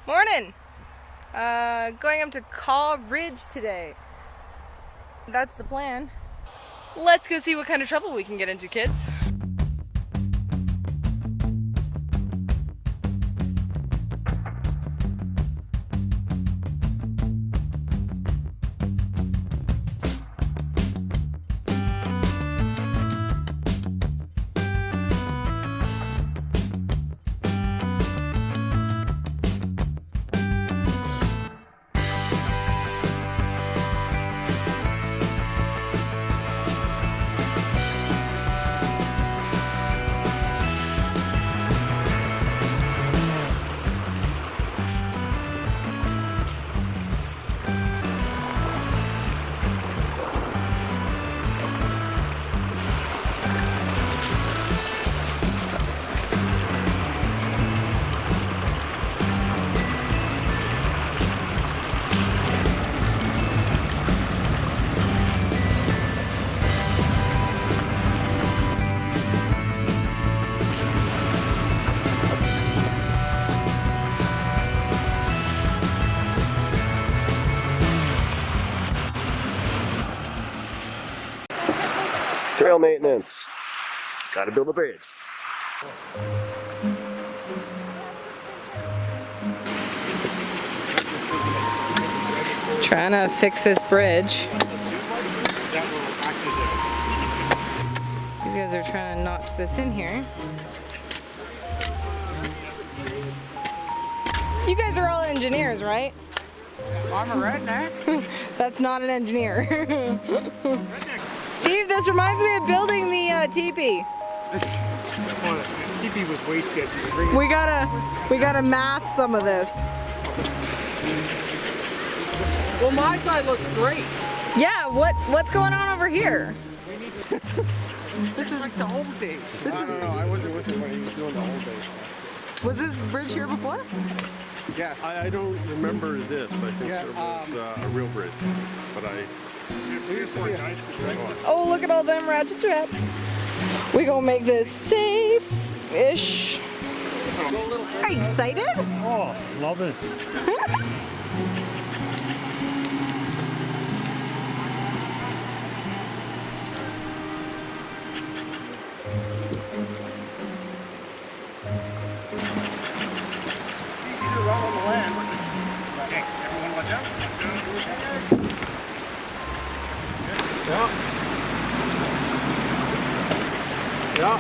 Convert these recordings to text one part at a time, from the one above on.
Morning! Going up to Caw Ridge today. That's the plan. Let's go see what kind of trouble we can get into, kids. Trail maintenance. Gotta build a bridge. Trying to fix this bridge. These guys are trying to notch this in here. You guys are all engineers, right? I'm a redneck. That's not an engineer. Steve, this reminds me of building the teepee. Teepee was way sketchy. We gotta math some of this. Well, my side looks great. Yeah, what's going on over here? This is like the old days. I don't know, I wasn't with him when he was doing the whole day. Was this bridge here before? Yes. I don't remember this. I think there was a real bridge, but Oh, look at all them ratchet straps. We gonna make this safe-ish. Are you excited? Oh, love it. It's easy to run on the land. Okay, everyone watch out. Yeah. Yeah.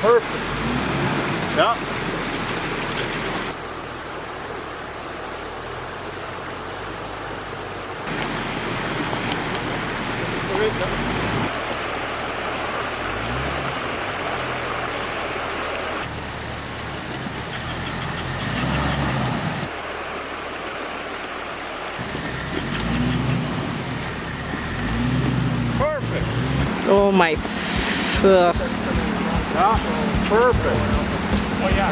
Perfect. Yeah. Perfect. Oh my. Ugh. Yeah. Perfect. Oh yeah.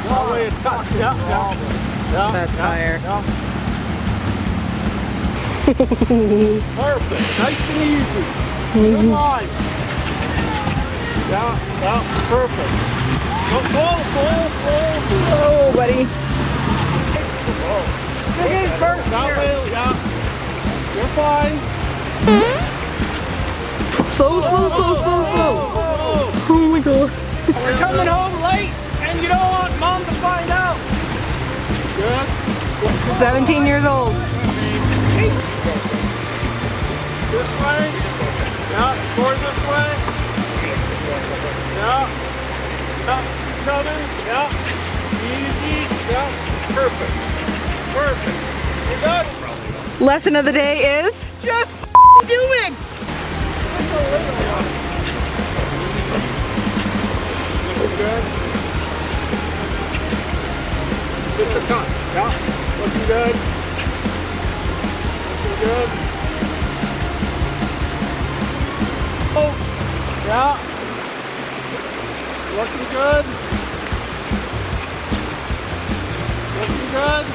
All the way it cuts. Yeah. Yeah. Yeah. That tire. Yeah. Perfect. Nice and easy. Good line. Yeah. Yeah. Perfect. Go, Oh, buddy. Dig in first. That way. Yeah. You're fine. Slow. Oh my god. We're coming home late, and you don't want Mom to find out. Good. 17 years old. This way. Yeah. Toward this way. Yeah. Yeah. Coming. Yeah. Easy. Yeah. Perfect. Perfect. You good? Lesson of the day is Just do it. Looking good. Get the cut. Yeah. Looking good. Looking good. Oh. Yeah. Looking good. Looking good.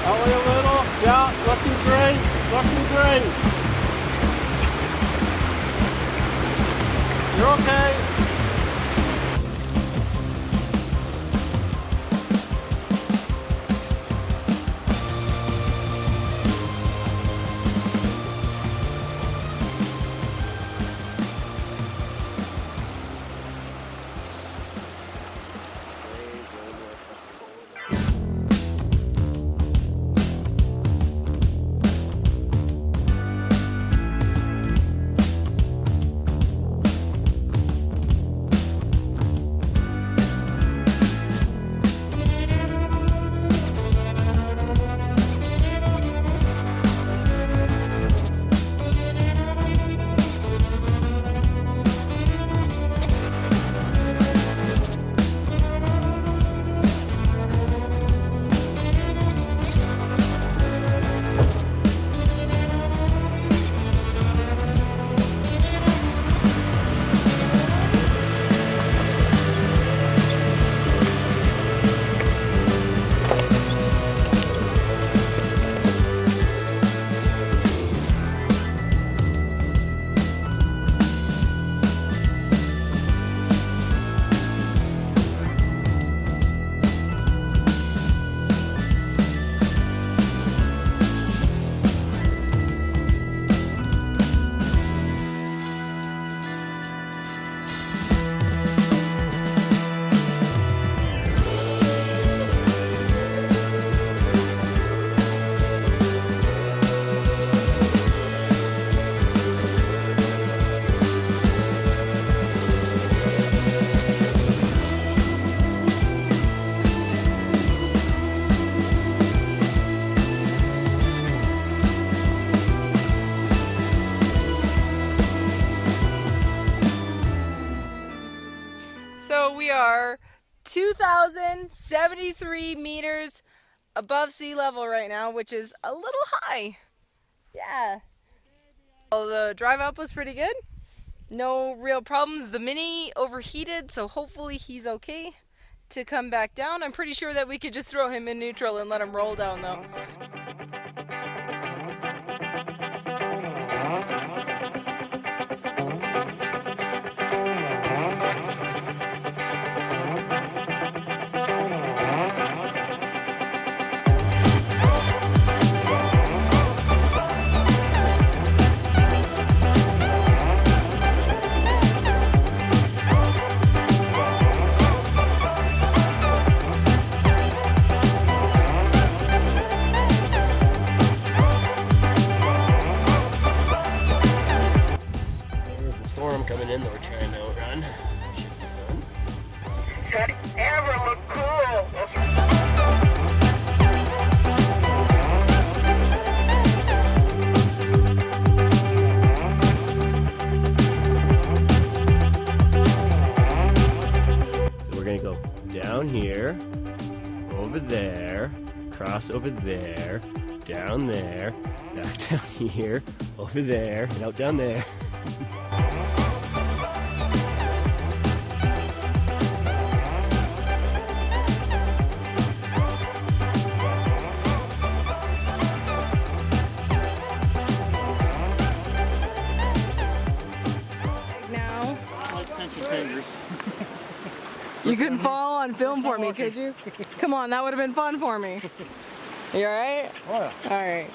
That way a little. Yeah. Looking great. Looking great. You're okay. So we are 2,073 meters above sea level right now, which is a little high. Yeah. Well, the drive up was pretty good. No real problems. The Mini overheated, so hopefully he's okay to come back down. I'm pretty sure that we could just throw him in neutral and let him roll down though. Storm coming in that we're trying to outrun. Should be fun. That ever look cool. So we're gonna go down here, over there, cross over there, down there, back down here, over there, and out down there. Now, Like pinky fingers. you couldn't fall on film for me, could you? Come on, that would have been fun for me. You alright? Oh yeah. Alright.